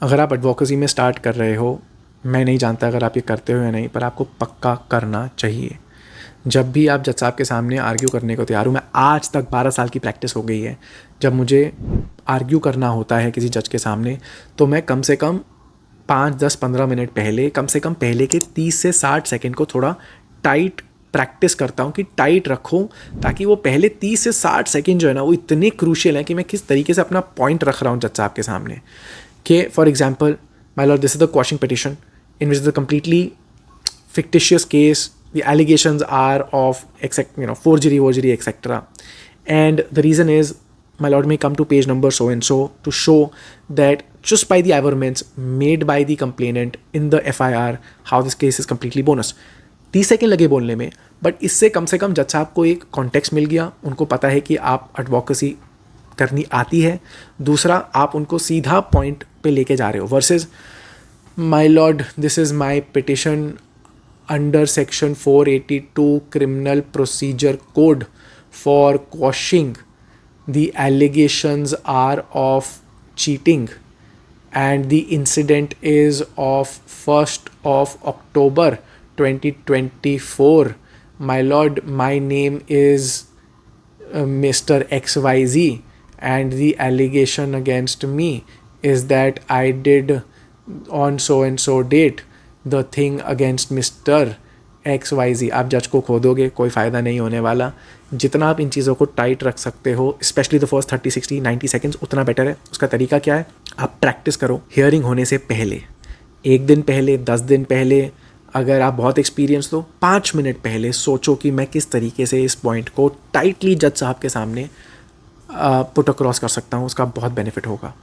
अगर आप एडवोकेसी में स्टार्ट कर रहे हो, मैं नहीं जानता अगर आप ये करते हो या नहीं, पर आपको पक्का करना चाहिए। जब भी आप जज साहब के सामने आर्ग्यू करने को तैयार हूँ, मैं आज तक 12 साल की प्रैक्टिस हो गई है, जब मुझे आर्ग्यू करना होता है किसी जज के सामने, तो मैं कम से कम 5, 10, 15 मिनट पहले, कम से कम पहले के 30 से 60 सेकंड को थोड़ा टाइट प्रैक्टिस करता हूँ कि टाइट रखूँ, ताकि वो पहले 30 से 60 सेकंड जो है ना, वो इतने क्रूशियल हैं कि मैं किस तरीके से अपना पॉइंट रख रहा हूँ जज साहब के सामने। कि for example, my lord, this is the quashing petition in which the completely fictitious case, the allegations are of forgery, etc. And the reason is, my lord may come to page number so and so to show that just by the averments made by the complainant in the FIR, how this case is completely bonus. 30 second लगे बोलने में, but इससे कम से कम जज साहब को एक context मिल गया, उनको पता है कि आप एडवोकेसी करनी आती है। दूसरा, आप उनको सीधा पॉइंट पे लेके जा रहे हो, versus my lord, this is my petition under section 482 criminal procedure code for quashing the allegations are of cheating, and the incident is of 1st of October 2024. My lord, my name is Mr. XYZ, and the allegation against me is that I did on so and so date the thing against mister XYZ। आप जज को खोदोगे, कोई फ़ायदा नहीं होने वाला। जितना आप इन चीज़ों को टाइट रख सकते हो, स्पेशली द फर्स्ट 30, 60, 90 सेकेंड्स, उतना बेटर है। उसका तरीका क्या है? आप प्रैक्टिस करो हियरिंग होने से पहले, 1 दिन पहले, 10 दिन पहले। अगर आप बहुत एक्सपीरियंस हो, 5 मिनट पहले सोचो कि मैं किस तरीके से इस पॉइंट को टाइटली जज साहब के सामने पुट अक्रॉस कर सकता हूँ। उसका बहुत बेनिफिट होगा।